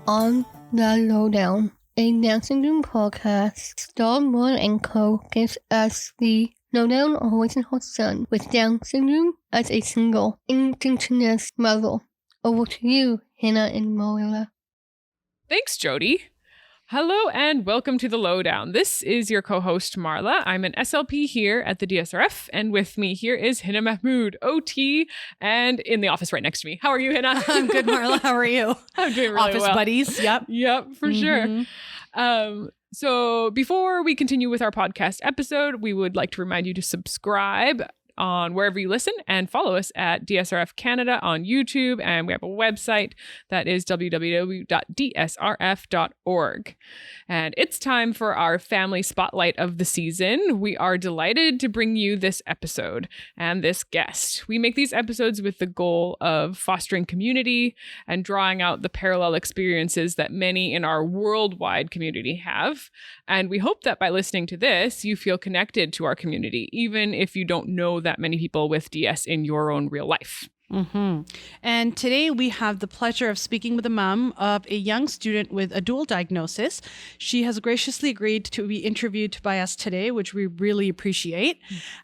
On the Lowdown, a dancing room podcast, Starr Muranko gives us the lowdown on raising her son with Down syndrome as a single indigenous mother. Over to you, Hannah and Marilla. Thanks, Jody. Hello and welcome to the Lowdown. This is your co-host Marla. I'm an SLP here at the DSRF, and with me here is Hina Mahmood, OT, and in the office right next to me. How are you, Hina? I'm good, Marla. How are you? I'm doing really Office well. buddies. Yep. Yep, for sure. So before we continue with our podcast episode, we would like to remind you to subscribe on wherever you listen and follow us at DSRF Canada on YouTube. And we have a website that is www.dsrf.org. And it's time for our family spotlight of the season. We are delighted to bring you this episode and this guest. We make these episodes with the goal of fostering community and drawing out the parallel experiences that many in our worldwide community have. And we hope that by listening to this, you feel connected to our community, even if you don't know that many people with DS in your own real life. And today we have the pleasure of speaking with a mom of a young student with a dual diagnosis. She has graciously agreed to be interviewed by us today, which we really appreciate.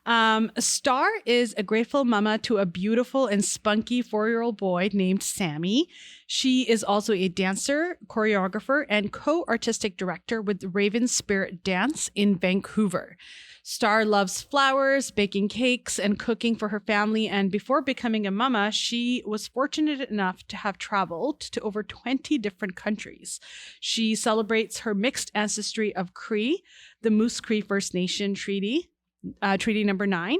Starr is a grateful mama to a beautiful and spunky 4-year-old boy named Sammy. She is also a dancer, choreographer, and co-artistic director with Raven Spirit Dance in Vancouver. Starr loves flowers, baking cakes, and cooking for her family. And before becoming a mama, she was fortunate enough to have traveled to over 20 different countries. She celebrates her mixed ancestry of Cree, the Moose Cree First Nation Treaty number 9,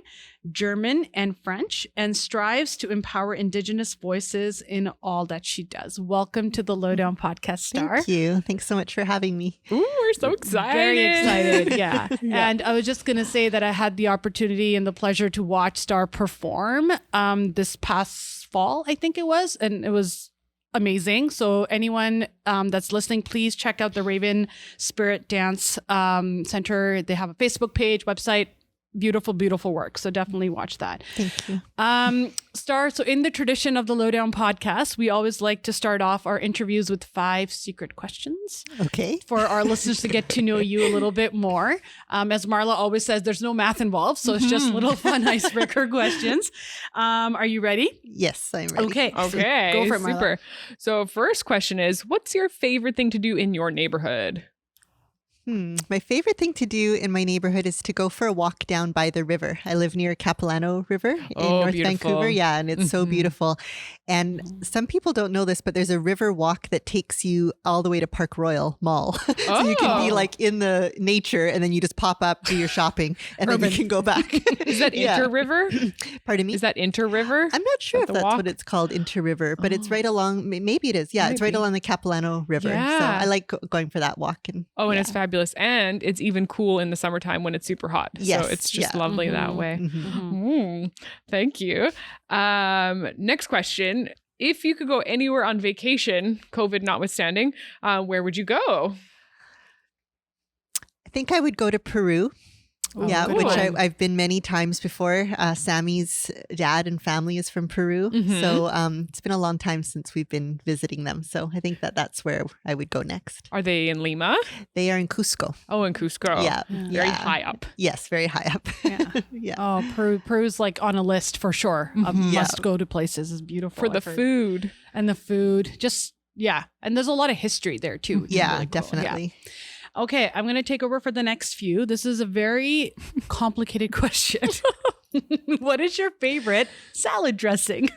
German and French, and strives to empower Indigenous voices in all that she does. Welcome to the Lowdown podcast, Starr. Thank you. Thanks so much for having me. Ooh, we're so excited. Very excited, yeah. And I was just going to say that I had the opportunity and the pleasure to watch Starr perform this past fall, I think it was, and it was amazing. So anyone that's listening, please check out the Raven Spirit Dance Center. They have a Facebook page, website. Beautiful, beautiful work. So definitely watch that. Thank you. Starr, so in the tradition of the Lowdown podcast, we always like to start off our interviews with 5 secret questions. Okay. For our listeners to get to know you a little bit more. As Marla always says, there's no math involved. So it's just little fun icebreaker questions. Are you ready? Yes, I'm ready. Okay. Okay, Go for it, Marla. super. So first question is, what's your favorite thing to do in your neighborhood? My favorite thing to do in my neighborhood is to go for a walk down by the river. I live near Capilano River in North beautiful. Vancouver. Yeah, and it's so beautiful. And some people don't know this, but there's a river walk that takes you all the way to Park Royal Mall. So you can be like in the nature and then you just pop up, do your shopping, and then you can go back. Is that Inter-River? Pardon me? Is that Inter-River? I'm not sure if that's walk? what it's called, Inter-River, but it's right along, maybe it is. Yeah, it's right along the Capilano River. Yeah. So I like going for that walk. And It's fabulous. And it's even cool in the summertime when it's super hot. Yes, So it's just lovely that way. Thank you. Next question. If you could go anywhere on vacation, COVID notwithstanding, where would you go? I think I would go to Peru. good which one. I've been many times before. Sammy's dad and family is from Peru. So it's been a long time since we've been visiting them. So I think that's where I would go next. Are they in Lima? They are in Cusco. Oh, in Cusco. Yeah. Very high up. Yes, very high up. Yeah. Oh, Peru's like on a list for sure of must go to places. It's beautiful. For the food. And the food. Just, yeah. And there's a lot of history there too. It's Yeah, really cool. definitely. Yeah. Okay, I'm going to take over for the next few. This is a very complicated question. What is your favorite salad dressing?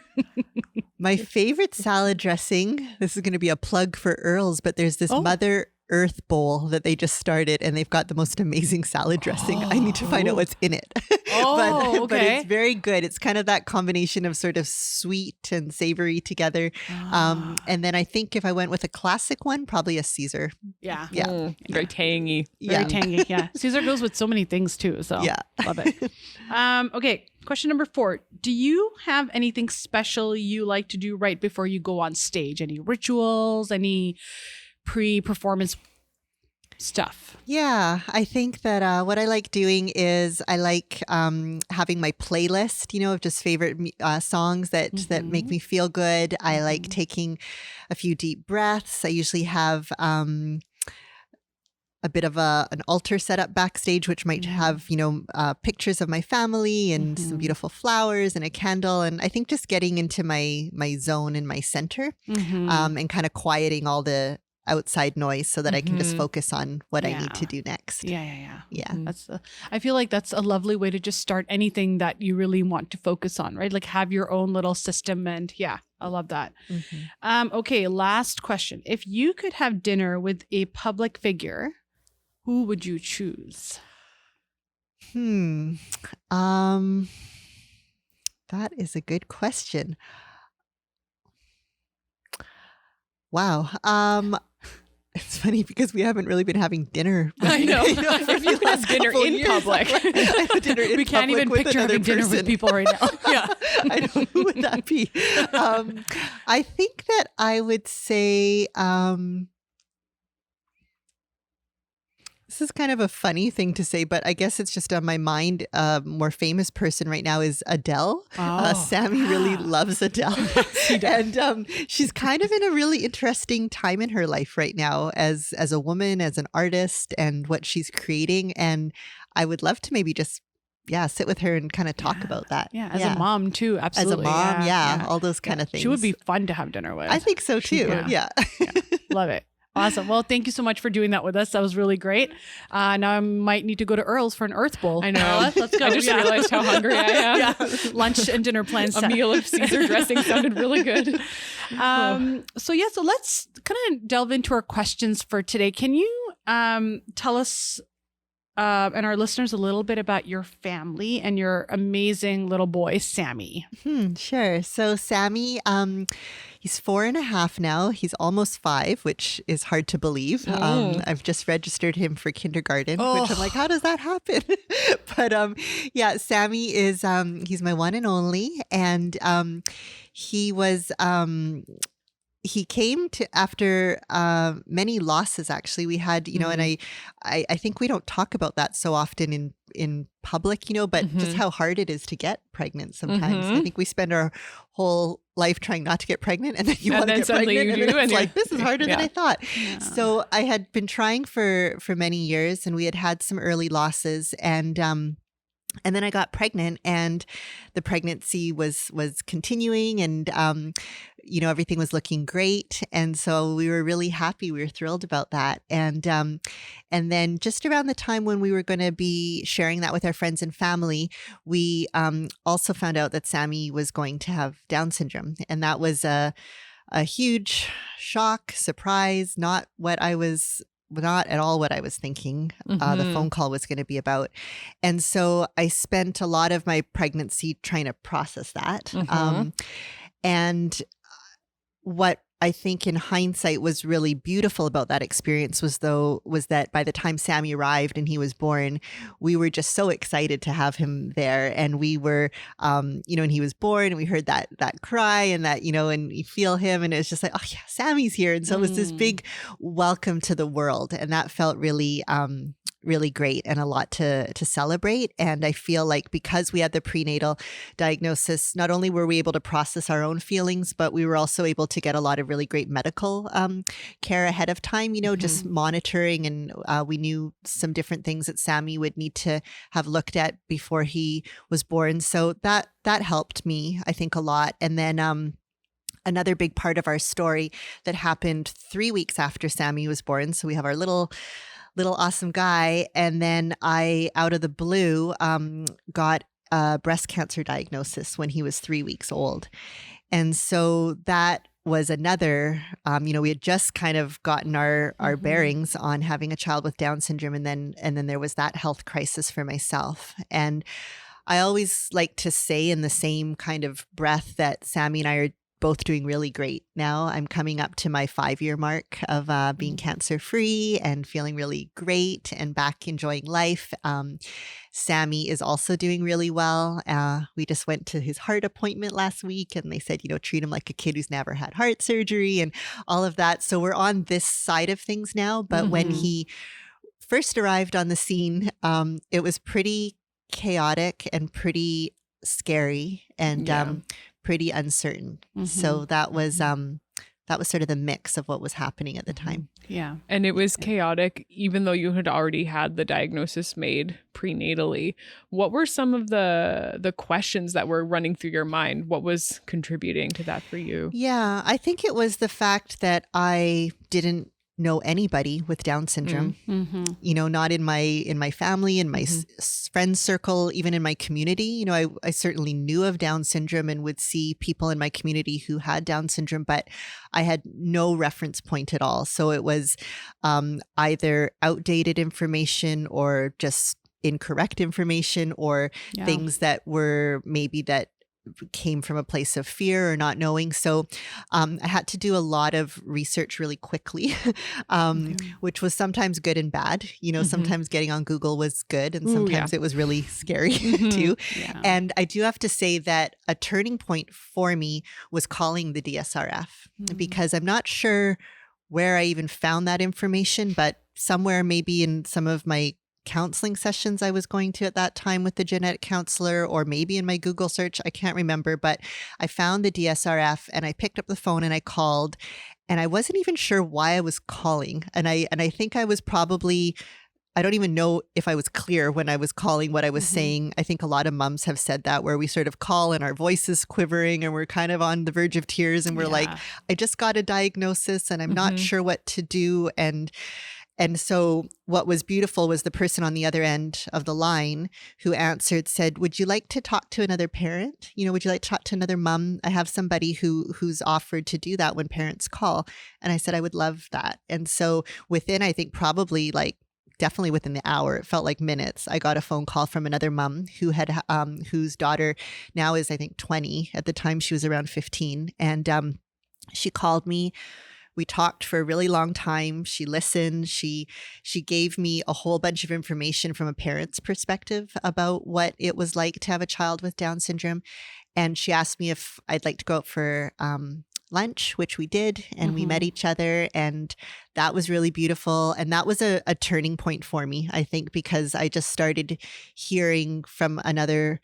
My favorite salad dressing, this is going to be a plug for Earl's, but there's this Mother Earth bowl that they just started and they've got the most amazing salad dressing. I need to find out what's in it. But it's very good. It's kind of that combination of sort of sweet and savory together. And then I think if I went with a classic one, probably a Caesar. Yeah. Yeah. Very tangy. Very tangy. Yeah. Caesar goes with so many things too. So love it. Okay. Question number 4. Do you have anything special you like to do right before you go on stage? Any rituals? Any pre-performance stuff? Yeah, I think that what I like doing is I like having my playlist, of just favorite songs that make me feel good. I like taking a few deep breaths. I usually have a bit of an altar set up backstage, which might have, pictures of my family and some beautiful flowers and a candle. And I think just getting into my zone and my center and kind of quieting all the outside noise so that I can just focus on what I need to do next. Yeah. Yeah. I feel like that's a lovely way to just start anything that you really want to focus on, right? Like have your own little system. And yeah, I love that. Okay, last question. If you could have dinner with a public figure, who would you choose? That is a good question. Wow. It's funny because we haven't really been having dinner. I know. If you could have dinner in public. We can't even picture having dinner with people right now. Yeah. I know. Who would that be? I think that I would say... this is kind of a funny thing to say, but I guess it's just on my mind. More famous person right now is Adele. Sammy really loves Adele. And she's kind of in a really interesting time in her life right now as a woman, as an artist, and what she's creating. And I would love to maybe just sit with her and kind of talk about that. Yeah, as a mom too, absolutely. As a mom, all those kind of things. She would be fun to have dinner with. I think so too. Yeah. Love it. Awesome. Well, thank you so much for doing that with us. That was really great. Now I might need to go to Earl's for an Earth Bowl. I know. Let's go. I just realized how hungry I am. Lunch and dinner plans. A meal of Caesar dressing sounded really good. So let's kind of delve into our questions for today. Can you tell us and our listeners a little bit about your family and your amazing little boy, Sammy? Sure. So Sammy, he's 4.5 now. He's almost 5, which is hard to believe. I've just registered him for kindergarten, which I'm like, how does that happen? But Sammy is, he's my one and only. And he was... he came to after many losses, actually. We had, and I think we don't talk about that so often in public, but just how hard it is to get pregnant sometimes. I think we spend our whole life trying not to get pregnant, and then you want to get pregnant, and then it's like, this is harder than I thought. Yeah. So I had been trying for many years, and we had some early losses, and then I got pregnant, and the pregnancy was continuing, and everything was looking great, and so we were really happy. We were thrilled about that, and then just around the time when we were going to be sharing that with our friends and family, we also found out that Sammy was going to have Down syndrome, and that was a huge shock, surprise, not at all what I was thinking the phone call was going to be about. And so I spent a lot of my pregnancy trying to process that. And what I think in hindsight was really beautiful about that experience was that by the time Sammy arrived and he was born, we were just so excited to have him there. And we were, and he was born, and we heard that cry, and that, and you feel him, and it was just like, oh yeah, Sammy's here. And so it was this big welcome to the world. And that felt really, really great and a lot to celebrate. And I feel like because we had the prenatal diagnosis, not only were we able to process our own feelings, but we were also able to get a lot of really great medical care ahead of time, just monitoring. And we knew some different things that Sammy would need to have looked at before he was born. So that helped me, I think, a lot. And then another big part of our story that happened 3 weeks after Sammy was born. So we have our little awesome guy. And then I, out of the blue, got a breast cancer diagnosis when he was 3 weeks old. And so that was another, we had just kind of gotten our bearings on having a child with Down syndrome. And then there was that health crisis for myself. And I always like to say in the same kind of breath that Sammy and I are both doing really great now. I'm coming up to my 5-year mark of being cancer-free and feeling really great and back enjoying life. Sammy is also doing really well. We just went to his heart appointment last week, and they said, treat him like a kid who's never had heart surgery and all of that. So we're on this side of things now. But when he first arrived on the scene, it was pretty chaotic and pretty scary and pretty uncertain. So that was sort of the mix of what was happening at the time. Yeah. And it was chaotic, even though you had already had the diagnosis made prenatally. What were some of the questions that were running through your mind? What was contributing to that for you? Yeah, I think it was the fact that I didn't know anybody with Down syndrome, you know, not in my family, in my friend circle, even in my community. You know, I certainly knew of Down syndrome and would see people in my community who had Down syndrome, but I had no reference point at all. So it was either outdated information or just incorrect information or things that were maybe that came from a place of fear or not knowing. So I had to do a lot of research really quickly, which was sometimes good and bad. You know, sometimes getting on Google was good and sometimes it was really scary too. Yeah. And I do have to say that a turning point for me was calling the DSRF because I'm not sure where I even found that information, but somewhere maybe in some of my counseling sessions I was going to at that time with the genetic counselor, or maybe in my Google search, I can't remember, but I found the DSRF and I picked up the phone and I called, and I wasn't even sure why I was calling. And I think I was probably, I don't even know if I was clear when I was calling what I was saying. I think a lot of moms have said that, where we sort of call and our voice is quivering and we're kind of on the verge of tears and we're like, I just got a diagnosis and I'm not sure what to do. And so what was beautiful was the person on the other end of the line who answered said, would you like to talk to another parent? You know, would you like to talk to another mom? I have somebody who's offered to do that when parents call. And I said, I would love that. And so within, I think probably like definitely within the hour, it felt like minutes, I got a phone call from another mom who had whose daughter now is, I think, 20. At the time, she was around 15. And she called me. We talked for a really long time. She listened. She gave me a whole bunch of information from a parent's perspective about what it was like to have a child with Down syndrome. And she asked me if I'd like to go out for lunch, which we did. And we met each other. And that was really beautiful. And that was a turning point for me, I think, because I just started hearing from another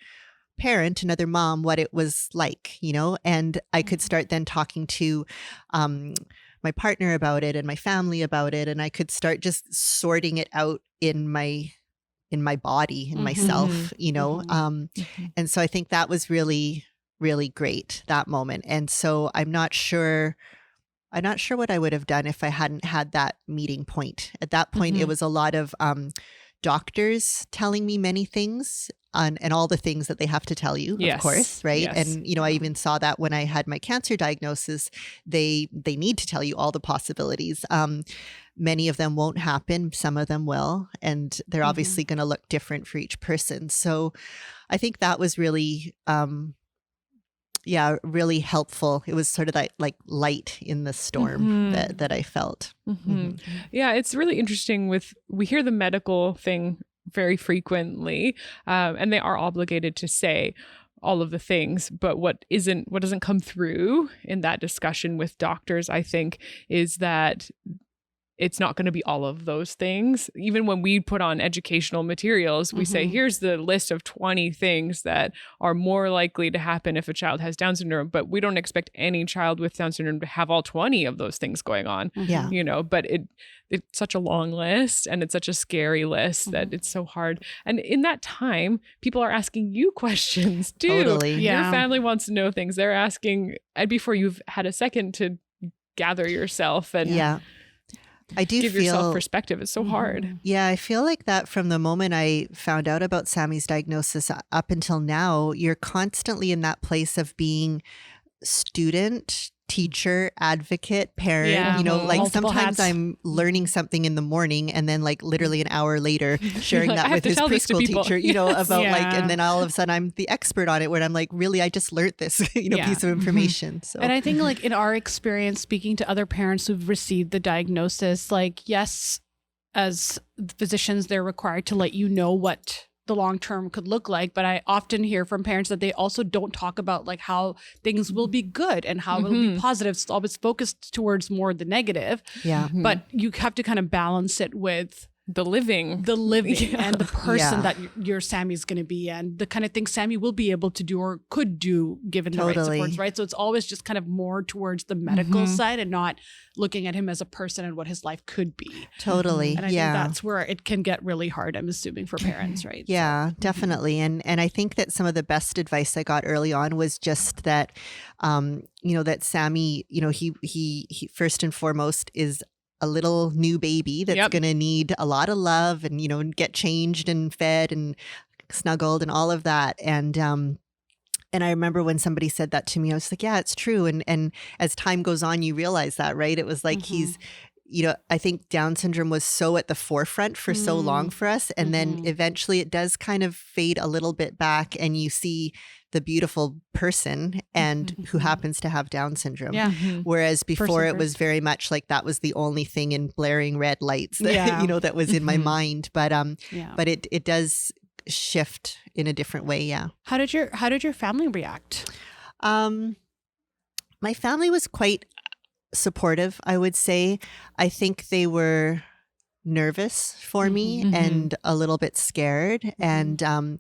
parent, another mom, what it was like, you know, and I could start then talking to my partner about it and my family about it. And I could start just sorting it out in my body, in myself, you know? And so I think that was really, really great, that moment. And so I'm not sure what I would have done if I hadn't had that meeting point. At that point, it was a lot of doctors telling me many things and all the things that they have to tell you, of course, right? Yes. And, you know, I even saw that when I had my cancer diagnosis, they need to tell you all the possibilities. Many of them won't happen. Some of them will. And they're obviously going to look different for each person. So I think that was really, really helpful. It was sort of like light in the storm that I felt. Yeah, it's really interesting we hear the medical thing very frequently, and they are obligated to say all of the things, but what doesn't come through in that discussion with doctors, I think, is that it's not going to be all of those things. Even when we put on educational materials, we say, here's the list of 20 things that are more likely to happen if a child has Down syndrome, but we don't expect any child with Down syndrome to have all 20 of those things going on, you know, but it's such a long list and it's such a scary list that it's so hard. And in that time, people are asking you questions too. Totally. Your family wants to know things. They're asking before you've had a second to gather yourself and I do give yourself perspective. It's so hard. Yeah, I feel like that from the moment I found out about Sammy's diagnosis up until now, you're constantly in that place of being student, teacher, advocate, parent, you know, like multiple sometimes hats. I'm learning something in the morning and then like literally an hour later sharing that with his preschool teacher, you know, about like, and then all of a sudden I'm the expert on it where I'm like, really, I just learned this, you know, piece of information. So, and I think like in our experience, speaking to other parents who've received the diagnosis, like, yes, as physicians, they're required to let you know what the long term could look like, but I often hear from parents that they also don't talk about like how things will be good and how it'll be positive. It's always focused towards more the negative. But you have to kind of balance it with the living and the person Yeah. that your Sammy's going to be, and the kind of thing Sammy will be able to do or could do given the right Totally. supports, right? So it's always just kind of more towards the medical side and not looking at him as a person and what his life could be. Totally. And I yeah. think that's where it can get really hard, I'm assuming, for parents, right? Yeah, definitely. And I think that some of the best advice I got early on was just that, that Sammy, he first and foremost is a little new baby that's going to need a lot of love and, and get changed and fed and snuggled and all of that. And I remember when somebody said that to me, I was like, yeah, it's true. And as time goes on, you realize that, right? It was like he's, I think Down syndrome was so at the forefront for so long for us. And then eventually it does kind of fade a little bit back and you see the beautiful person and who happens to have Down syndrome. Yeah. Whereas before Person it was very much like that was the only thing in blaring red lights that, that was in my mind. But it does shift in a different way. Yeah. How did your family react? My family was quite supportive, I would say. I think they were nervous for me and a little bit scared. And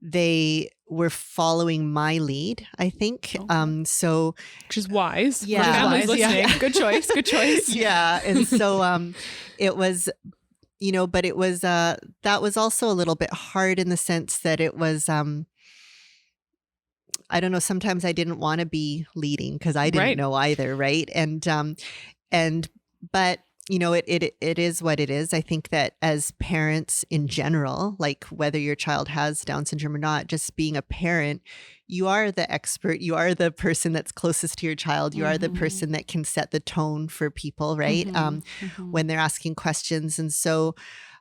they were following my lead, I think. So which is wise. Yeah. For families Wise, yeah. listening. Good choice. Good choice. yeah. And so it was, but it was that was also a little bit hard in the sense that it was I don't know, sometimes I didn't want to be leading because I didn't know either, right? But it is what it is. I think that as parents in general, like whether your child has Down syndrome or not, just being a parent, you are the expert. You are the person that's closest to your child. You are the person that can set the tone for people, right? When they're asking questions. And so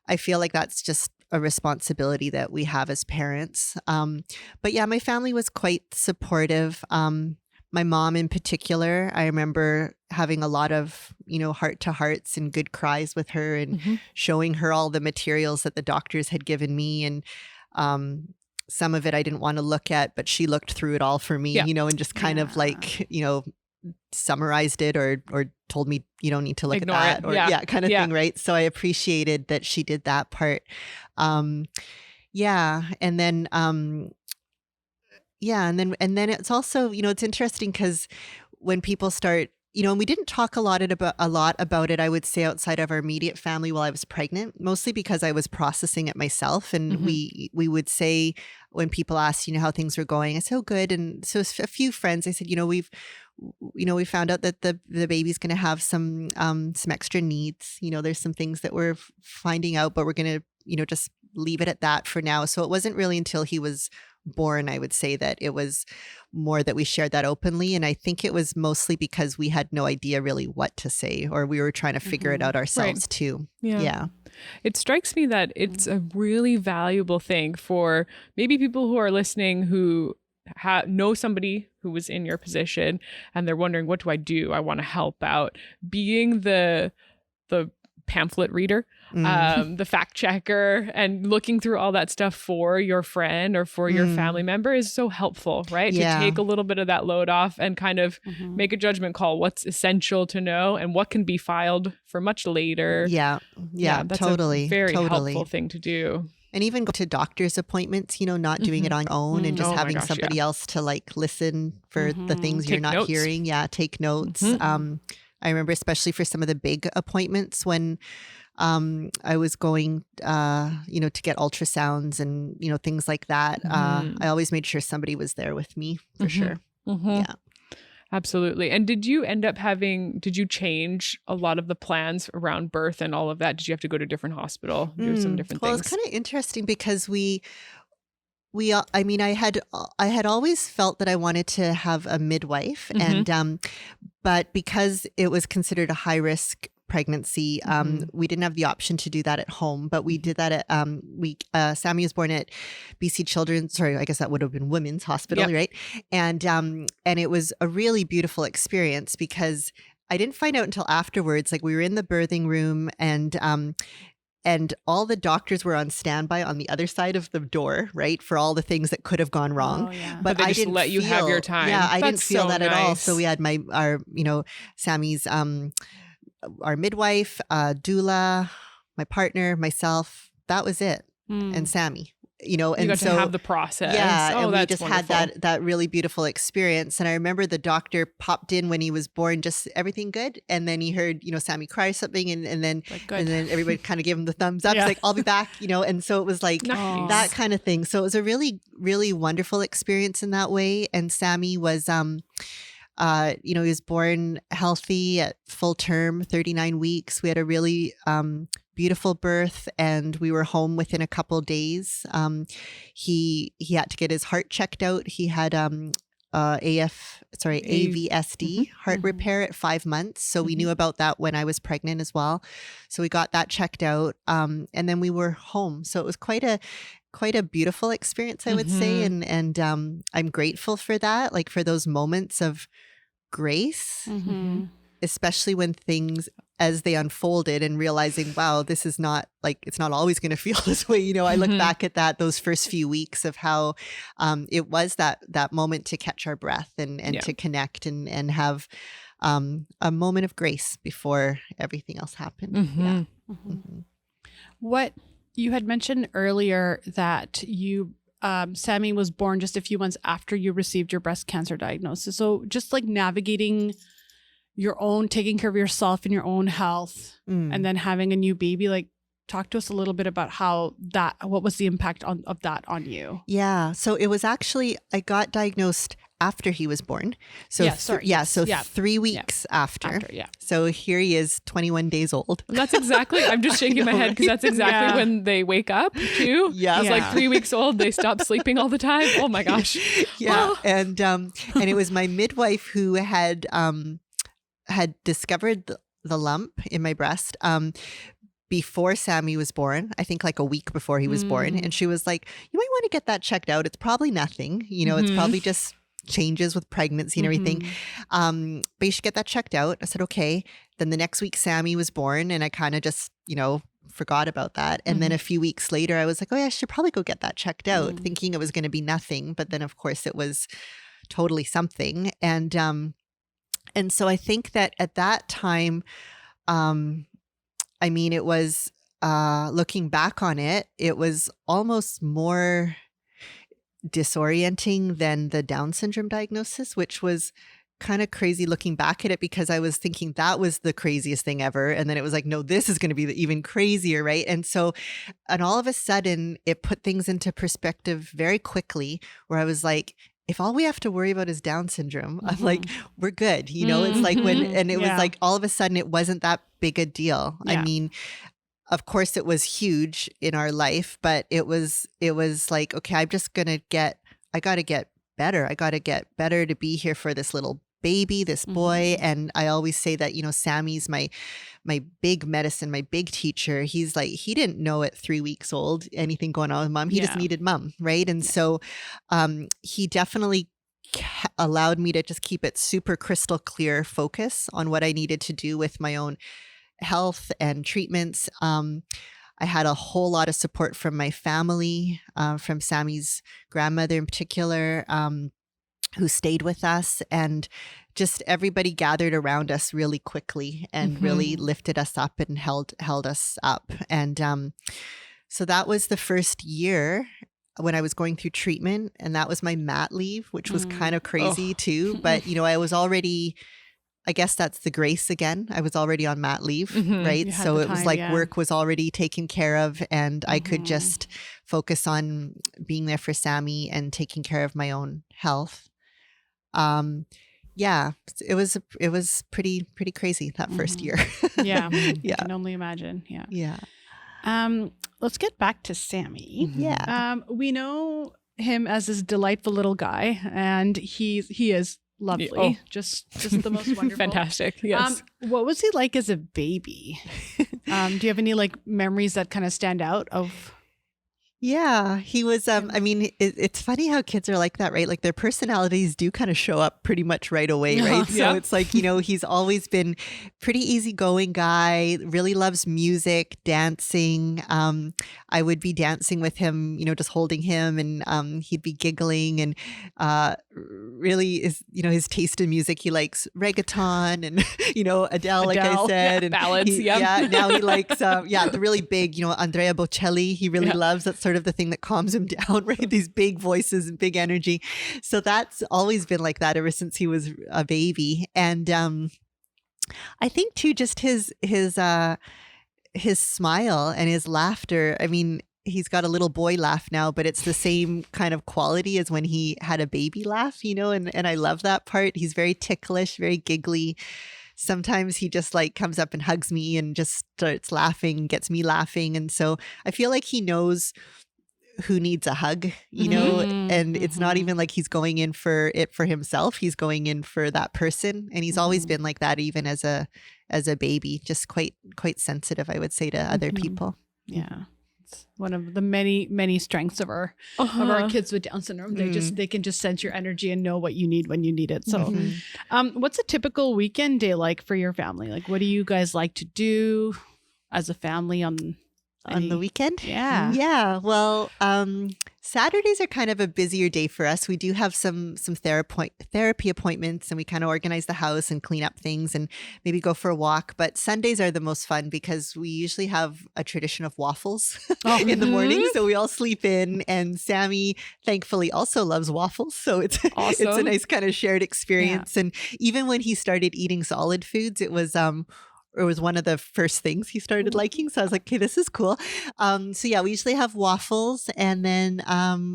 I feel like that's just a responsibility that we have as parents. But yeah, my family was quite supportive. My mom in particular, I remember having a lot of, heart to hearts and good cries with her and showing her all the materials that the doctors had given me. And some of it I didn't want to look at, but she looked through it all for me, and just kind of like, summarized it or told me you don't need to look Ignore at that it. or kind of thing, right? So I appreciated that she did that part. And then and then it's also, it's interesting because when people start, and we didn't talk a lot about it, I would say, outside of our immediate family while I was pregnant, mostly because I was processing it myself. And we would say when people asked, how things were going, I said, oh, good. And so a few friends, I said, we found out that the baby's going to have some extra needs. There's some things that we're finding out, but we're going to, just leave it at that for now. So it wasn't really until he was born, I would say, that it was more that we shared that openly. And I think it was mostly because we had no idea really what to say, or we were trying to figure it out ourselves too. Yeah. It strikes me that it's a really valuable thing for maybe people who are listening who know somebody who was in your position and they're wondering, what do I do? I want to help out. Being the pamphlet reader, the fact checker, and looking through all that stuff for your friend or for your family member is so helpful, right? Yeah. To take a little bit of that load off and kind of make a judgment call. What's essential to know and what can be filed for much later. Yeah, that's totally. a very helpful thing to do. And even go to doctor's appointments, not doing it on your own and just having somebody else to like listen for the things you're not notes. hearing. Yeah, take notes. I remember especially for some of the big appointments when I was going, to get ultrasounds and, things like that. I always made sure somebody was there with me for sure. Yeah. Absolutely. And did you change a lot of the plans around birth and all of that? Did you have to go to a different hospital, do some different things? Well, it's kind of interesting because I had always felt that I wanted to have a midwife and, but because it was considered a high risk pregnancy, we didn't have the option to do that at home, but we did that at, Sammy was born at BC Children's, sorry, I guess that would have been Women's Hospital, right? And it was a really beautiful experience because I didn't find out until afterwards, like we were in the birthing room and all the doctors were on standby on the other side of the door, right, for all the things that could have gone wrong. Oh, yeah. But they I just didn't let you have your time. Yeah, I didn't That's feel so that at all. nice. So we had Sammy's, our midwife, doula, my partner, myself. That was it. And Sammy. You know, You and got so to have the process. yeah, and we that's just wonderful. had that really beautiful experience. And I remember the doctor popped in when he was born, just everything good. And then he heard, you know, Sammy cry or something, and then good. and then everybody kind of gave him the thumbs up. Yeah. It's like, I'll be back, you know. And so it was like Nice. that kind of thing. So it was a really, really wonderful experience in that way. And Sammy was you know, he was born healthy at full term, 39 weeks. We had a really beautiful birth, and we were home within a couple days. He had to get his heart checked out. He had AVSD heart repair at 5 months. So we knew about that when I was pregnant as well. So we got that checked out, and then we were home. So it was quite a beautiful experience, I would say, and I'm grateful for that, like for those moments of grace, especially when things as they unfolded and realizing, wow, this is not like, it's not always going to feel this way. You know, I look back at those first few weeks of how it was that moment to catch our breath and to connect and have a moment of grace before everything else happened. What you had mentioned earlier that you Sammy was born just a few months after you received your breast cancer diagnosis. So just like navigating your own, taking care of yourself and your own health, and then having a new baby, like talk to us a little bit about what was the impact of that on you? Yeah. So it was actually, I got diagnosed after he was born. So 3 weeks after. So here he is, 21 days old. And that's exactly, I'm just shaking my head because that's exactly when they wake up too. Yeah. It's like 3 weeks old. They stop sleeping all the time. Oh my gosh. Yeah. And it was my midwife who had discovered the lump in my breast before Sammy was born, I think like a week before he was born. And she was like, you might want to get that checked out. It's probably nothing, you know, it's probably just changes with pregnancy and everything. But you should get that checked out. I said, okay. Then the next week Sammy was born, and I kind of just, you know, forgot about that. And then a few weeks later, I was like, oh yeah, I should probably go get that checked out, thinking it was going to be nothing. But then of course it was totally something. And so I think that at that time, I mean, it was, looking back on it, it was almost more disorienting than the Down syndrome diagnosis, which was kind of crazy looking back at it, because I was thinking that was the craziest thing ever. And then it was like, no, this is going to be even crazier, right? And all of a sudden it put things into perspective very quickly, where I was like, if all we have to worry about is Down syndrome, I'm like, we're good. You know, it's like and it was like, all of a sudden it wasn't that big a deal. I mean, of course it was huge in our life, but it was like, okay, I got to get better. I got to get better to be here for this little baby, this boy. And I always say that, you know, Sammy's my big medicine, my big teacher. He's like, he didn't know at 3 weeks old anything going on with mom. He just needed mom, right? And so he definitely allowed me to just keep it super crystal clear focus on what I needed to do with my own health and treatments. I had a whole lot of support from my family, from Sammy's grandmother in particular, who stayed with us, and just everybody gathered around us really quickly and really lifted us up and held us up. And so that was the first year when I was going through treatment, and that was my mat leave, which was kind of crazy too. But, you know, I was already, I guess that's the grace again. I was already on mat leave, right? So it was like work was already taken care of, and I could just focus on being there for Sammy and taking care of my own health. Yeah, it was pretty crazy that first year. Yeah. I can only imagine. Yeah. Let's get back to Sammy. Yeah. We know him as this delightful little guy, and he is lovely. Oh. Just the most wonderful. Fantastic. Yes. What was he like as a baby? Do you have any like memories that kind of stand out of? Yeah, he was. I mean, it's funny how kids are like that, right? Like their personalities do kind of show up pretty much right away, right? Yeah. So it's like, he's always been pretty easygoing guy, really loves music, dancing. I would be dancing with him, just holding him, and he'd be giggling, and really is, his taste in music. He likes reggaeton and, Adele, like I said. And ballads, yeah, now he likes, the really big, Andrea Bocelli, he really loves. That's sort of the thing that calms him down, right? These big voices and big energy. So that's always been like that ever since he was a baby. And I think too, just his smile and his laughter. I mean, he's got a little boy laugh now, but it's the same kind of quality as when he had a baby laugh, and I love that part. He's very ticklish, very giggly. Sometimes he just like comes up and hugs me and just starts laughing, gets me laughing. And so I feel like he knows who needs a hug, and it's not even like he's going in for it for himself. He's going in for that person. And he's always been like that, even as a baby, just quite sensitive, I would say, to other people. Yeah. It's one of the many, many strengths of our kids with Down syndrome. They can just sense your energy and know what you need when you need it. So what's a typical weekend day like for your family? Like, what do you guys like to do as a family on the weekend? Yeah. Well, Saturdays are kind of a busier day for us. We do have some therapy appointments, and we kind of organize the house and clean up things and maybe go for a walk. But Sundays are the most fun because we usually have a tradition of waffles in the morning. So we all sleep in, and Sammy thankfully also loves waffles. So it's awesome. It's a nice kind of shared experience. Yeah. And even when he started eating solid foods, it was one of the first things he started liking. So I was like, okay, this is cool. So yeah, we usually have waffles, and then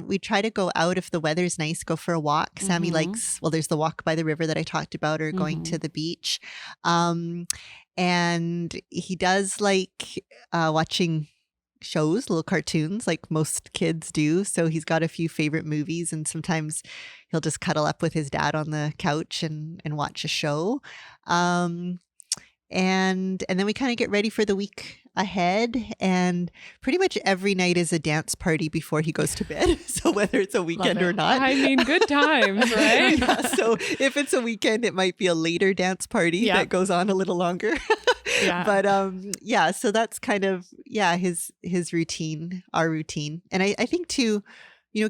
we try to go out if the weather's nice, go for a walk. Sammy likes, there's the walk by the river that I talked about, or going to the beach. And he does like watching shows, little cartoons, like most kids do. So he's got a few favorite movies, and sometimes he'll just cuddle up with his dad on the couch and watch a show. And then we kind of get ready for the week ahead, and pretty much every night is a dance party before he goes to bed. So whether it's a weekend or not. I mean, good times, right? Yeah, so if it's a weekend, it might be a later dance party that goes on a little longer. But so that's kind of his routine, our routine. And I think too,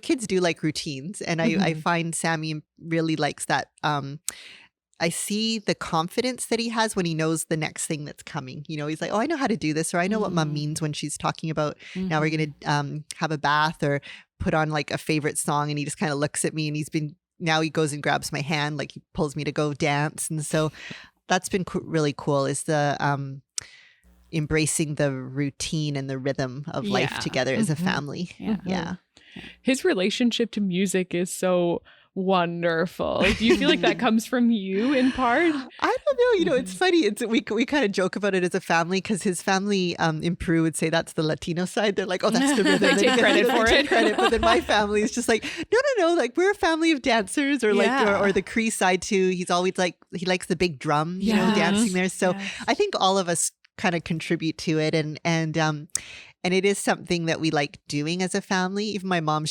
kids do like routines, and I find Sammy really likes that. I see the confidence that he has when he knows the next thing that's coming. He's like, oh, I know how to do this, or I know what mom means when she's talking about now we're going to have a bath or put on like a favorite song. And he just kind of looks at me, and now he goes and grabs my hand, like he pulls me to go dance. And so that's been really cool, is the embracing the routine and the rhythm of life together as a family. Yeah. His relationship to music is so wonderful. Do you feel like that comes from you in part? I don't know. It's funny. We kind of joke about it as a family, because his family in Peru would say that's the Latino side. They're like, oh, that's the rhythm. They take credit for it. But then my family is just like, no. Like, we're a family of dancers, or or the Cree side too. He's always like, he likes the big drum, dancing there. So I think all of us kind of contribute to it, and it is something that we like doing as a family. Even my mom,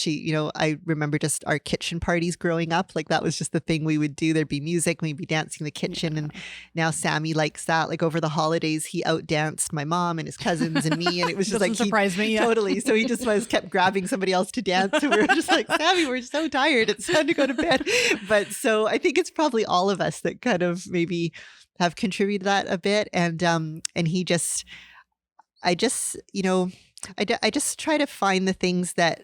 I remember just our kitchen parties growing up. Like, that was just the thing we would do. There'd be music, we'd be dancing in the kitchen. And now Sammy likes that. Like, over the holidays, he outdanced my mom and his cousins and me. And it was just like, surprise me. Yeah. Totally. So he just kept grabbing somebody else to dance. And we were just like, Sammy, we're so tired. It's time to go to bed. But so I think it's probably all of us that kind of maybe have contributed that a bit. And he just, I just try to find the things that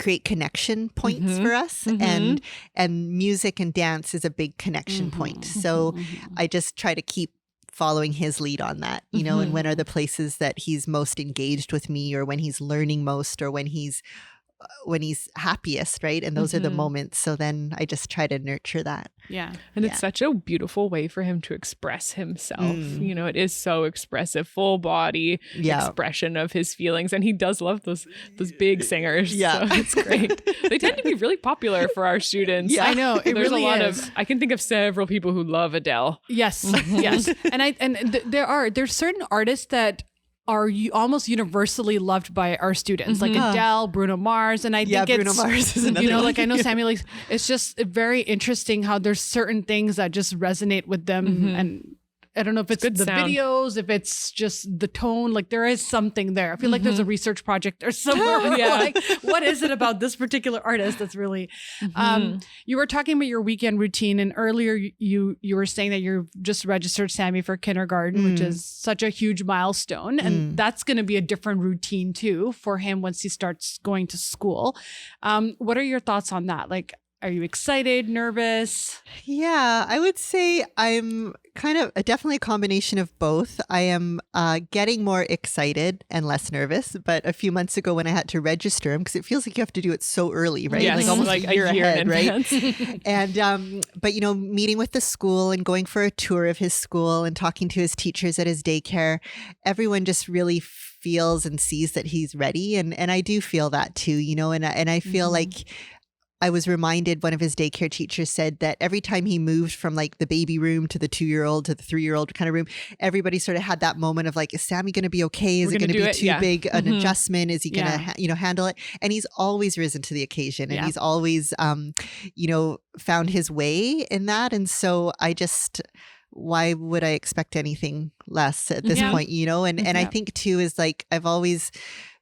create connection points for us, and music and dance is a big connection point. So I just try to keep following his lead on that, and when are the places that he's most engaged with me, or when he's learning most, or when he's happiest, right? And those are the moments. So then I just try to nurture that. Yeah. And it's such a beautiful way for him to express himself. It is so expressive, full body expression of his feelings. And he does love those big singers. Yeah. So it's great. They tend to be really popular for our students. Yeah, I know. There's really a lot of, I can think of several people who love Adele. Yes. Yes. And there's certain artists that are almost universally loved by our students, like Adele, Bruno Mars, and I think Bruno Mars is another one. like I know Sammy likes. It's just very interesting how there's certain things that just resonate with them, and I don't know if it's the videos, if it's just the tone. Like there is something there. I feel like there's a research project or somewhere. Where we're like, what is it about this particular artist that's really? You were talking about your weekend routine, and earlier you were saying that you've just registered Sammy for kindergarten, which is such a huge milestone, and that's going to be a different routine too for him once he starts going to school. What are your thoughts on that? Like, are you excited, nervous? Yeah, I would say I'm kind of definitely a combination of both. I am getting more excited and less nervous. But a few months ago when I had to register him, because it feels like you have to do it so early, right? Yes, like almost like a year ahead, in right? advance. And but you know, meeting with the school and going for a tour of his school and talking to his teachers at his daycare, everyone just really feels and sees that he's ready, and I do feel that too, you know, and I feel like I was reminded, one of his daycare teachers said that every time he moved from like the baby room to the 2-year-old to the 3-year-old kind of room, everybody sort of had that moment of like, is Sammy going to be okay? Is it going to be too big an adjustment? Is he going to, handle it? And he's always risen to the occasion, and he's always, found his way in that. And so why would I expect anything less at this point, you know? And I think too is like, I've always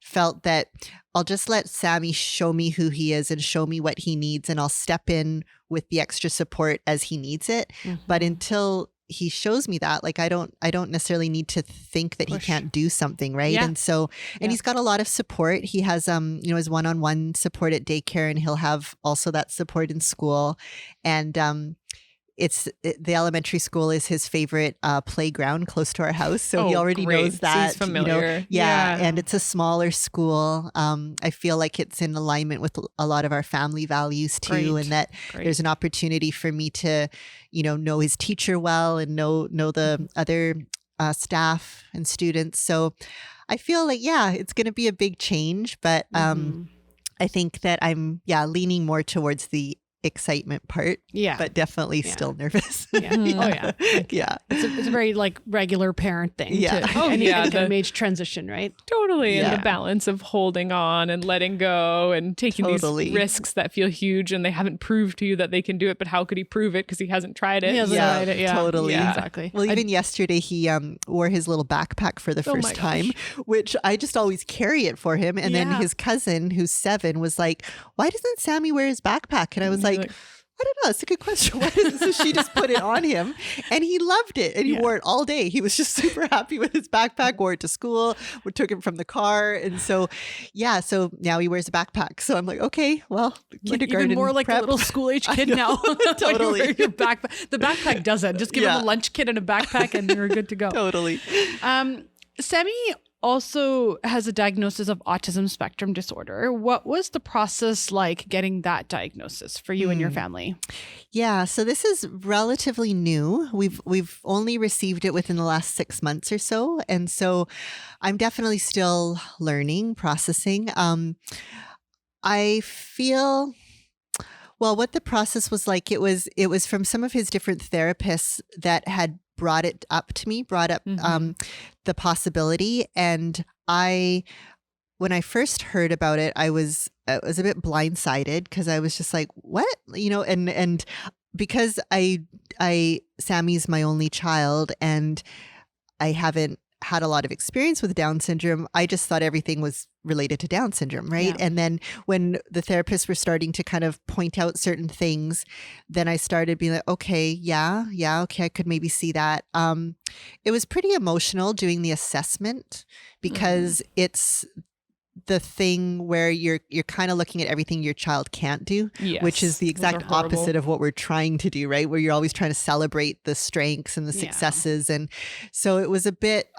felt that I'll just let Sammy show me who he is and show me what he needs, and I'll step in with the extra support as he needs it. But until he shows me that, like I don't necessarily need to think that he can't do something, right? And so, and he's got a lot of support. He has his one-on-one support at daycare, and he'll have also that support in school. And the elementary school is his favorite playground close to our house, so he already knows that. So he's familiar. And it's a smaller school. I feel like it's in alignment with a lot of our family values too, and that there's an opportunity for me to, know his teacher well and know the other staff and students. So I feel like it's going to be a big change, but I think that I'm leaning more towards the excitement part, but definitely still nervous. It's a very like regular parent thing. The age transition, right? Totally. And the balance of holding on and letting go and taking these risks that feel huge, and they haven't proved to you that they can do it, but how could he prove it because he hasn't tried it? He hasn't tried it. Totally. Exactly. Well, even yesterday he wore his little backpack for the first time, which I just always carry it for him, and then his cousin, who's 7, was like, why doesn't Sammy wear his backpack? And I was like, I don't know. It's a good question. Why doesn't so she just put it on him, and he loved it, and he wore it all day. He was just super happy with his backpack. Wore it to school. We took him from the car, and so so now he wears a backpack. So I'm like, okay, well, kindergarten, even more like a little school age kid now. Totally. When you wear your backpack. The backpack does it. Just give him a lunch kit and a backpack, and you're good to go. Totally. Sammy also has a diagnosis of autism spectrum disorder. What was the process like getting that diagnosis for you and your family? Yeah, so this is relatively new. We've only received it within the last 6 months or so, and so I'm definitely still learning, processing. I feel what the process was like. It was from some of his different therapists that had brought up the possibility. And when I first heard about it, I was a bit blindsided, because I was just like, what? And because Sammy's my only child, and I haven't had a lot of experience with Down syndrome, I just thought everything was related to Down syndrome, right? Yeah. And then when the therapists were starting to kind of point out certain things, then I started being like, okay, okay, I could maybe see that. It was pretty emotional doing the assessment, because it's the thing where you're kind of looking at everything your child can't do, which is the exact opposite of what we're trying to do, right? Where you're always trying to celebrate the strengths and the successes. And so it was a bit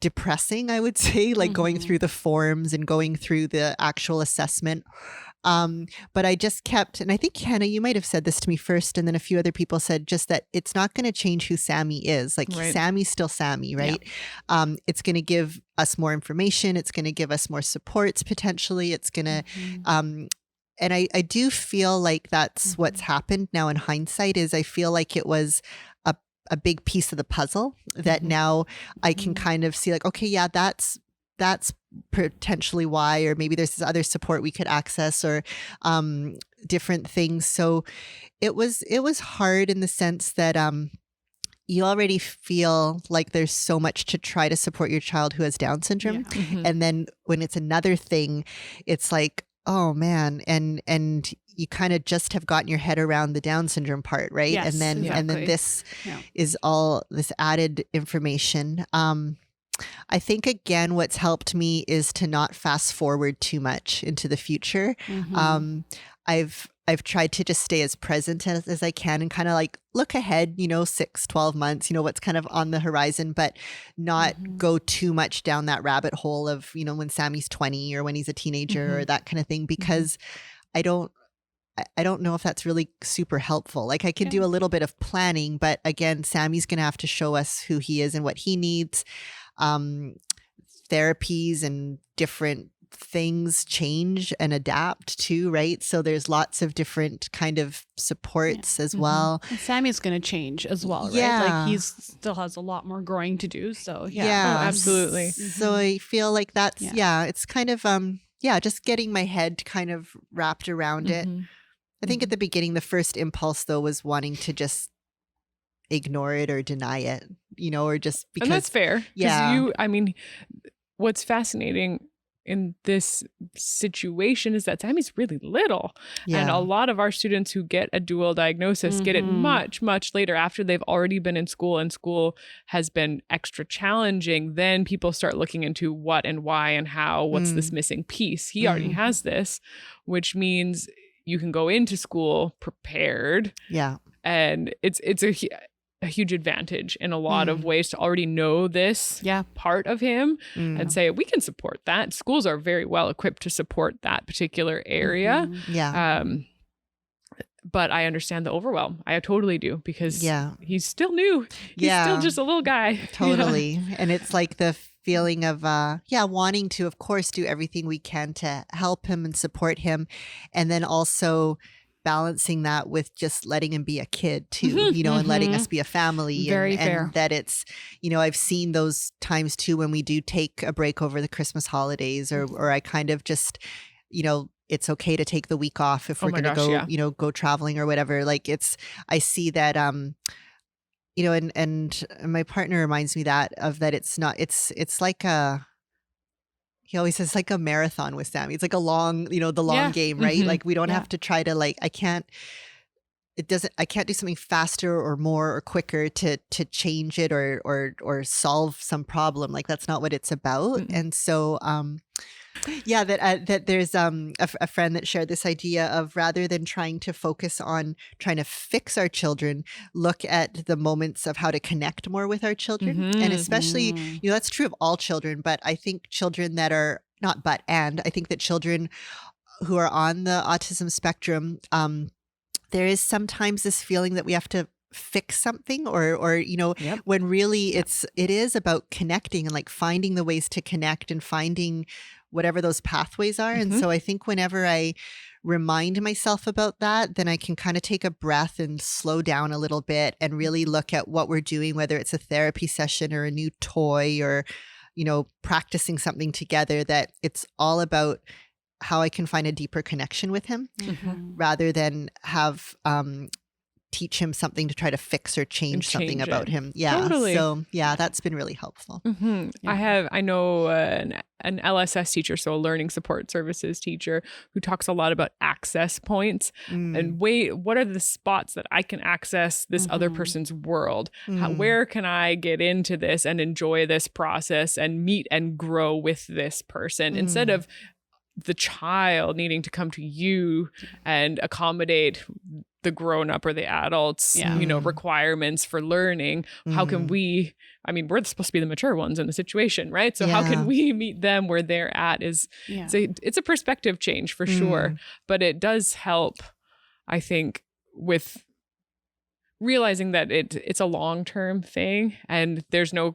depressing, I would say, like going through the forms and going through the actual assessment. But I just kept, and I think, Hannah, you might have said this to me first, and then a few other people said just that it's not going to change who Sammy is. Like, Sammy's still Sammy, right? Yeah. It's going to give us more information. It's going to give us more supports potentially. It's going to, and I do feel like that's what's happened now in hindsight, is I feel like it was a big piece of the puzzle that now I can kind of see like, okay, yeah, that's potentially why, or maybe there's this other support we could access, or different things. So it was hard in the sense that you already feel like there's so much to try to support your child who has Down syndrome. And then when it's another thing, it's like, oh man, and you kind of just have gotten your head around the Down syndrome part, right? Yes, and then this is all this added information. I think again, what's helped me is to not fast forward too much into the future. I've tried to just stay as present as I can and kind of like look ahead, 6, 12 months, what's kind of on the horizon, but not go too much down that rabbit hole of, when Sammy's 20 or when he's a teenager or that kind of thing, because I don't know if that's really super helpful. Like I can do a little bit of planning, but again, Sammy's going to have to show us who he is and what he needs. Therapies and different things change and adapt too, right? So there's lots of different kind of supports as well. And Sammy's going to change as well, right? Yeah. Like he still has a lot more growing to do. So yeah. Oh, absolutely. So I feel like that's, it's kind of, just getting my head kind of wrapped around it. I think at the beginning, the first impulse though was wanting to just ignore it or deny it, or just because. And that's fair. Yeah. What's fascinating in this situation is that Sammy's really little. Yeah. And a lot of our students who get a dual diagnosis get it much, much later after they've already been in school and school has been extra challenging. Then people start looking into what and why and how, what's this missing piece. He already has this, which means you can go into school prepared. Yeah. And it's a huge advantage in a lot of ways to already know this part of him and say, we can support that. Schools are very well equipped to support that particular area. But I understand the overwhelm. I totally do, because he's still new. He's still just a little guy. Totally. And it's like the feeling of, wanting to, of course, do everything we can to help him and support him. And then also balancing that with just letting him be a kid too, and letting us be a family. Very fair. And that it's, I've seen those times too when we do take a break over the Christmas holidays, or I kind of just, it's okay to take the week off if we're going to go, go traveling or whatever. Like I see that, and my partner reminds me that it's not, it's like he always says like a marathon with Sammy. It's like a long, the long game, right? Like we don't have to try to I can't do something faster or more or quicker to change it or solve some problem. Like that's not what it's about. And so, that there's a friend that shared this idea of, rather than trying to focus on trying to fix our children, look at the moments of how to connect more with our children. And especially, that's true of all children, but I think children that are I think that children who are on the autism spectrum, there is sometimes this feeling that we have to fix something or when really it is about connecting and like finding the ways to connect and finding whatever those pathways are. And so I think whenever I remind myself about that, then I can kind of take a breath and slow down a little bit and really look at what we're doing, whether it's a therapy session or a new toy or, practicing something together, that it's all about how I can find a deeper connection with him rather than have teach him something to try to fix or change something about him. Yeah. Totally. So that's been really helpful. I know an LSS teacher, so a learning support services teacher, who talks a lot about access points and what are the spots that I can access this other person's world? Where can I get into this and enjoy this process and meet and grow with this person instead of the child needing to come to you and accommodate the grown-up or the adults, requirements for learning. How can we're supposed to be the mature ones in the situation, right? So how can we meet them where they're at it's a perspective change for sure, but it does help, I think, with realizing that it's a long-term thing and there's no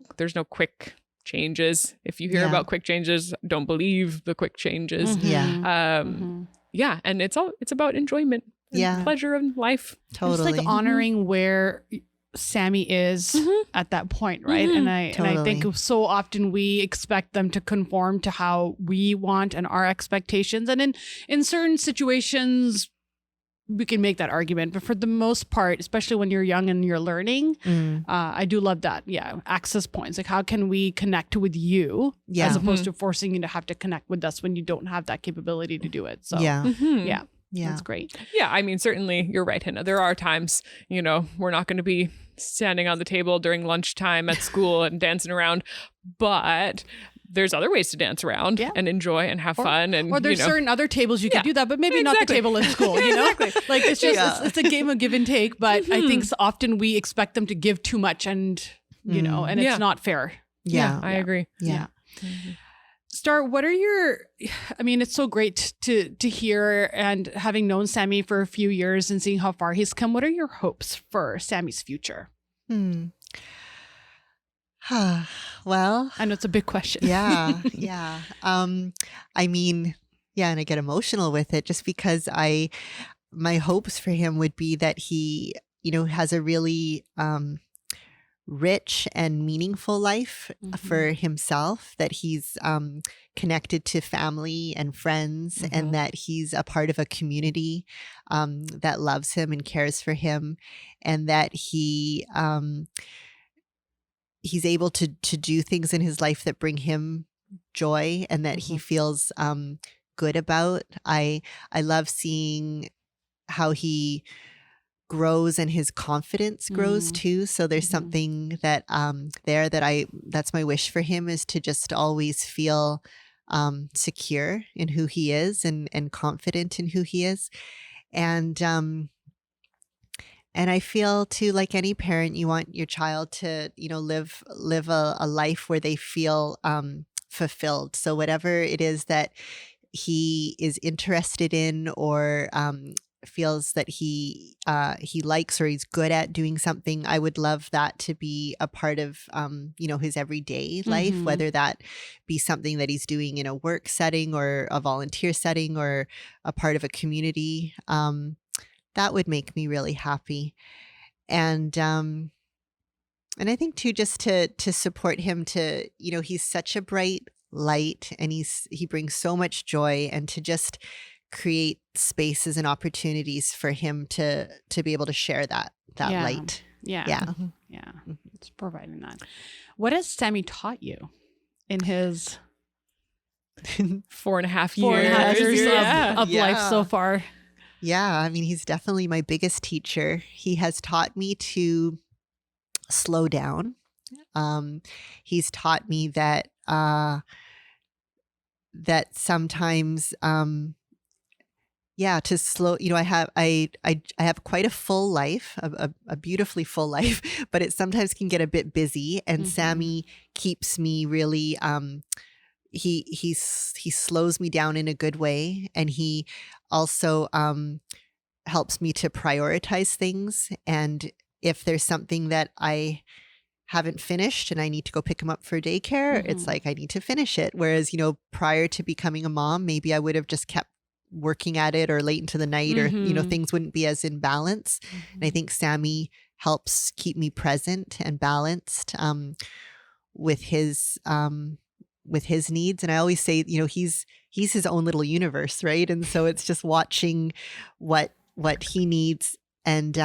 quick changes. If you hear about quick changes, don't believe the quick changes. And it's about enjoyment. Pleasure of life. Totally. Just like honoring where Sammy is at that point, right? And I think so often we expect them to conform to how we want and our expectations. And in certain situations, we can make that argument. But for the most part, especially when you're young and you're learning, I do love that. Yeah. Access points. Like, how can we connect with you as opposed to forcing you to have to connect with us when you don't have that capability to do it. So yeah. That's great. Yeah, I mean, certainly you're right, Hannah. There are times, we're not going to be standing on the table during lunchtime at school and dancing around, but there's other ways to dance around and enjoy and have fun. Or there's certain other tables you could do that, but maybe not the table in school, Like, it's just, it's a game of give and take, but I think often we expect them to give too much and, and it's not fair. Yeah, I agree. Yeah. Starr, what are it's so great to hear, and having known Sammy for a few years and seeing how far he's come, what are your hopes for Sammy's future? Well, I know it's a big question. Yeah. And I get emotional with it just because my hopes for him would be that he, has a really rich and meaningful life for himself, that he's connected to family and friends, and that he's a part of a community that loves him and cares for him, and that he's able to do things in his life that bring him joy and that he feels good about. I love seeing how he grows and his confidence grows too. So there's something that that's my wish for him, is to just always feel secure in who he is and confident in who he is. And I feel too, like any parent, you want your child to, live a life where they feel fulfilled. So whatever it is that he is interested in, or feels that he likes or he's good at doing something, I would love that to be a part of his everyday life, whether that be something that he's doing in a work setting or a volunteer setting or a part of a community. That would make me really happy. And I think too, just to support him, to, he's such a bright light, and he brings so much joy, and to just create spaces and opportunities for him to be able to share that light. It's providing that. What has Sammy taught you in his 4.5 years of life so far? Yeah, he's definitely my biggest teacher. He has taught me to slow down. He's taught me that sometimes to slow, I have quite a full life, a beautifully full life, but it sometimes can get a bit busy, and Sammy keeps me really, he slows me down in a good way, and he also helps me to prioritize things. And if there's something that I haven't finished and I need to go pick him up for daycare, it's like I need to finish it. Whereas, prior to becoming a mom, maybe I would have just kept working at it or late into the night, or things wouldn't be as in balance. And I think Sammy helps keep me present and balanced with his needs. And I always say, he's his own little universe, right? And so it's just watching what he needs, and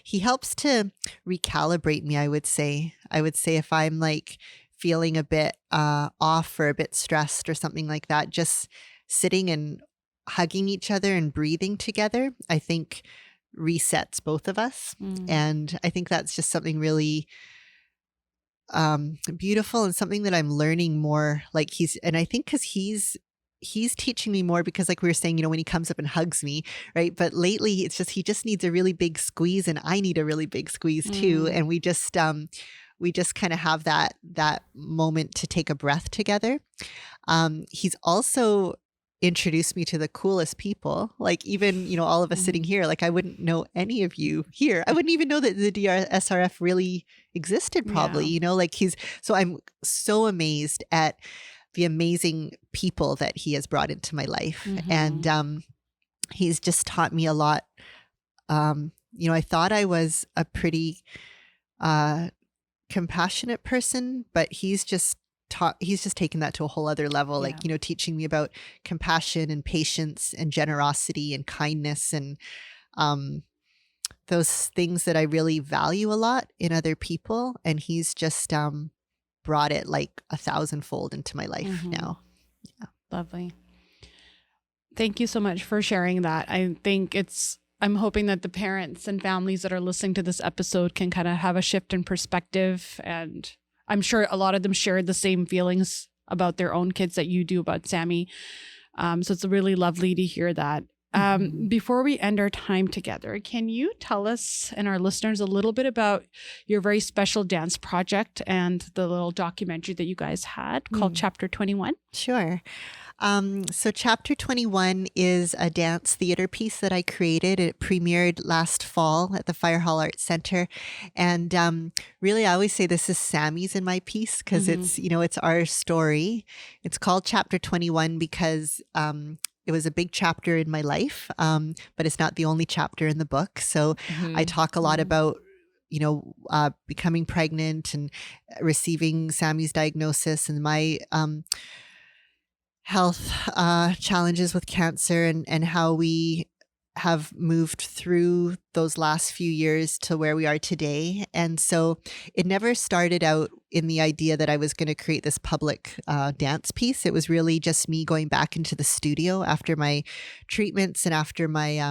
he helps to recalibrate me. I would say if I'm like feeling a bit off or a bit stressed or something like that, just sitting and hugging each other and breathing together, I think resets both of us. And I think that's just something really beautiful, and something that I'm learning more. Like I think because he's teaching me more, because like we were saying, when he comes up and hugs me, right? But lately it's just, he just needs a really big squeeze, and I need a really big squeeze too. And we just kind of have that moment to take a breath together. He's also introduced me to the coolest people, like even, all of us sitting here, like I wouldn't know any of you here. I wouldn't even know that the DRSRF really existed probably, so I'm so amazed at the amazing people that he has brought into my life. And he's just taught me a lot. I thought I was a pretty compassionate person, but he's just taken that to a whole other level, like, teaching me about compassion and patience and generosity and kindness and those things that I really value a lot in other people. And he's just brought it like 1,000-fold into my life now. Yeah. Lovely. Thank you so much for sharing that. I'm hoping that the parents and families that are listening to this episode can kind of have a shift in perspective. And I'm sure a lot of them shared the same feelings about their own kids that you do about Sammy. So it's really lovely to hear that. Before we end our time together, can you tell us and our listeners a little bit about your very special dance project and the little documentary that you guys had called Chapter 21? Sure. So Chapter 21 is a dance theater piece that I created. It premiered last fall at the Fire Hall Arts Center. And really, I always say this is Sammy's in my piece because it's our story. It's called Chapter 21 because it was a big chapter in my life, but it's not the only chapter in the book. So I talk a lot about becoming pregnant and receiving Sammy's diagnosis and my health challenges with cancer and how we have moved through those last few years to where we are today. And so it never started out in the idea that I was going to create this public dance piece. It was really just me going back into the studio after my treatments and after my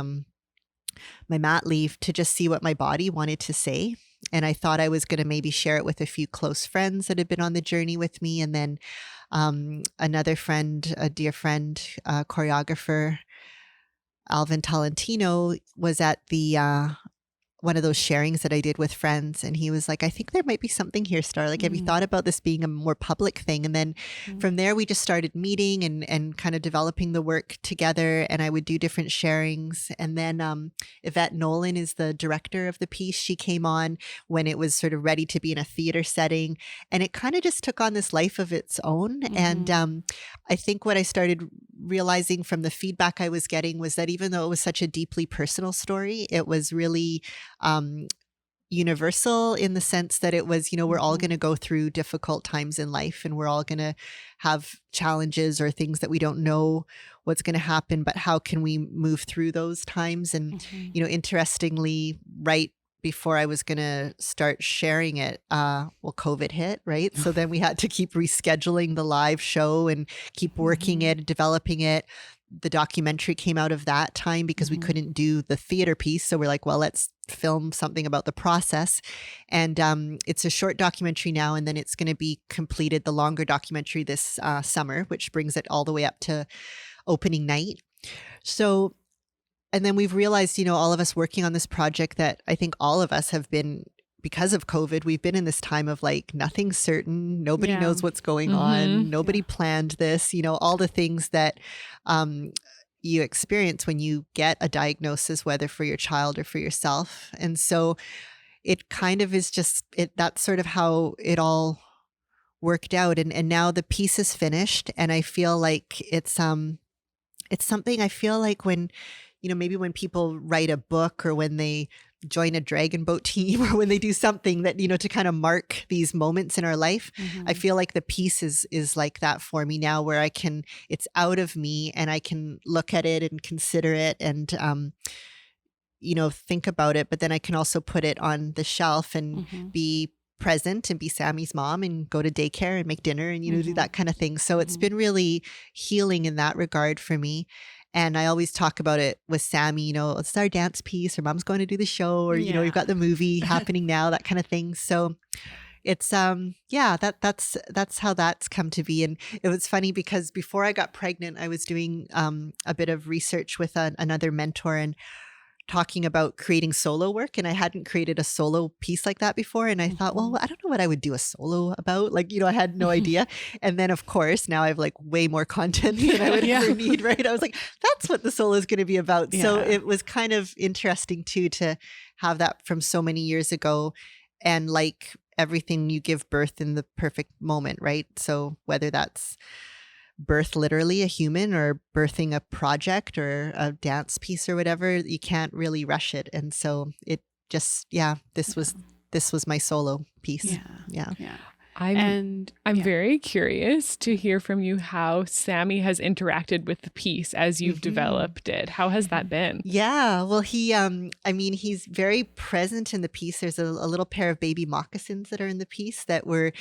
my mat leave to just see what my body wanted to say. And I thought I was going to maybe share it with a few close friends that had been on the journey with me. And then another friend, a dear friend, choreographer, Alvin Tolentino, was at the one of those sharings that I did with friends. And he was like, I think there might be something here, Starr. Like, have you thought about this being a more public thing? And then from there, we just started meeting and kind of developing the work together. And I would do different sharings. And then Yvette Nolan is the director of the piece. She came on when it was sort of ready to be in a theater setting. And it kind of just took on this life of its own. And I think what I started realizing from the feedback I was getting was that even though it was such a deeply personal story, it was really universal in the sense that it was, we're all going to go through difficult times in life and we're all going to have challenges or things that we don't know what's going to happen, but how can we move through those times? And, interestingly, right before I was going to start sharing it, COVID hit, right? So then we had to keep rescheduling the live show and keep working it, developing it. The documentary came out of that time because we couldn't do the theater piece. So we're like, well, let's film something about the process. And it's a short documentary now, and then it's going to be completed, the longer documentary this summer, which brings it all the way up to opening night. So, and then we've realized, all of us working on this project that I think all of us have been, because of COVID, we've been in this time of like nothing's certain. Nobody knows what's going on. Nobody planned this, all the things that you experience when you get a diagnosis, whether for your child or for yourself. And so it kind of is just that's sort of how it all worked out. And now the piece is finished. And I feel like it's something I feel like when, maybe when people write a book or when they join a dragon boat team or when they do something that, to kind of mark these moments in our life, I feel like the piece is like that for me now, where it's out of me and I can look at it and consider it and, think about it, but then I can also put it on the shelf and be present and be Sammy's mom and go to daycare and make dinner and, do that kind of thing. So it's been really healing in that regard for me. And I always talk about it with Sammy, it's our dance piece, or mom's going to do the show, or, we've got the movie happening now, that kind of thing. So it's, that's how that's come to be. And it was funny because before I got pregnant, I was doing a bit of research with another mentor and talking about creating solo work. And I hadn't created a solo piece like that before. And I thought, well, I don't know what I would do a solo about. Like, I had no idea. And then of course, now I have like way more content than I would ever need, right? I was like, that's what the solo is going to be about. So it was kind of interesting too, to have that from so many years ago. And like everything, you give birth in the perfect moment, right? So whether that's birth literally a human or birthing a project or a dance piece or whatever, you can't really rush it. And so it just, this was this was my solo piece. Yeah. I'm very curious to hear from you how Sammy has interacted with the piece as you've developed it. How has that been? Yeah, well, he's very present in the piece. There's a little pair of baby moccasins that are in the piece that were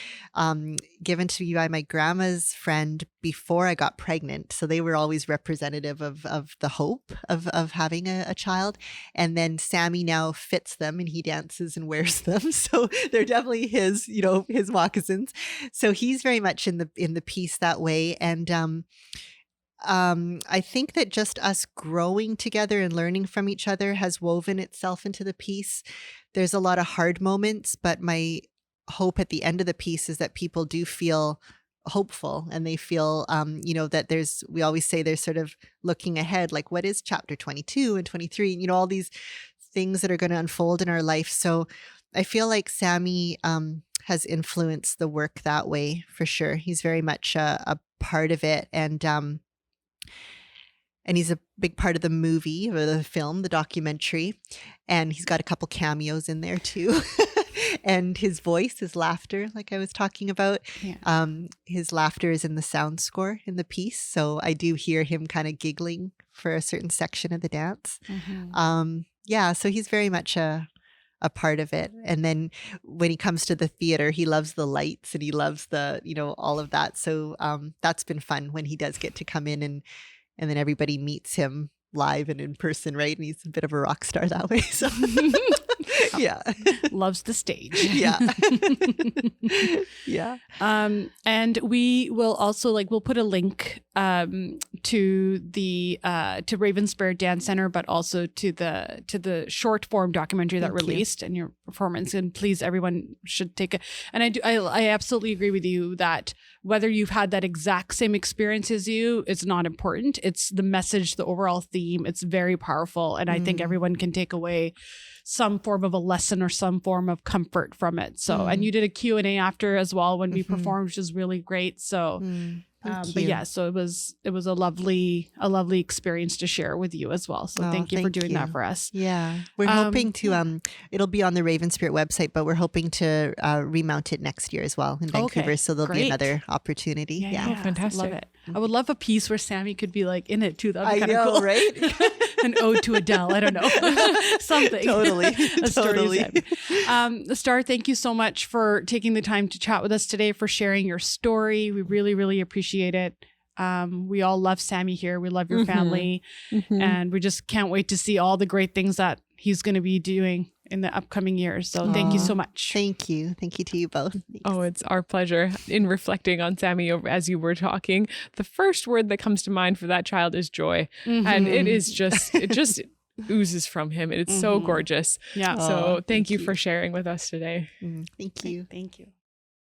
given to me by my grandma's friend before I got pregnant. So they were always representative of the hope of having a child. And then Sammy now fits them and he dances and wears them. So they're definitely his moccasins. So he's very much in the piece that way. And I think that just us growing together and learning from each other has woven itself into the piece. There's a lot of hard moments, but my hope at the end of the piece is that people do feel hopeful and they feel, that we always say there's sort of looking ahead, like what is chapter 22 and 23, and, all these things that are going to unfold in our life. So I feel like Sammy has influenced the work that way for sure. He's very much a part of it. And he's a big part of the movie or the film, the documentary. And he's got a couple cameos in there too. And his voice, his laughter, like I was talking about, his laughter is in the sound score in the piece. So I do hear him kind of giggling for a certain section of the dance. So he's very much a part of it. And then when he comes to the theater, he loves the lights and he loves the, all of that. So that's been fun when he does get to come in and then everybody meets him live and in person, right? And he's a bit of a rock star that way. So yeah. Loves the stage. Yeah. Yeah. And we will also we'll put a link to the to Ravenspur Dance Center, but also to the short form documentary that released and your performance. And please, everyone should take and I absolutely agree with you that whether you've had that exact same experience as you, it's not important. It's the message, the overall theme. It's very powerful. And I think everyone can take away some form of a lesson or some form of comfort from it. So, and you did a Q&A after as well when we performed, which is really great. So, but yeah, so it was a lovely experience to share with you as well. So thank you for doing that for us. Yeah. We're hoping to, it'll be on the Raven Spirit website, but we're hoping to remount it next year as well in Vancouver. So there'll be another opportunity. Yeah. Oh, fantastic. Love it. I would love a piece where Sammy could be in it too. That'd be kind of cool. Right? An ode to Adele. I don't know. Something. Totally. Starr, thank you so much for taking the time to chat with us today, for sharing your story. We really, really appreciate it. We all love Sammy here. We love your family. And we just can't wait to see all the great things that he's going to be doing in the upcoming years. So thank you so much. Thank you. Thank you to you both. Thanks. Oh, it's our pleasure. In reflecting on Sammy as you were talking, the first word that comes to mind for that child is joy. And it just oozes from him. It's so gorgeous. Yeah. So thank you for sharing with us today. Thank you. Thank you.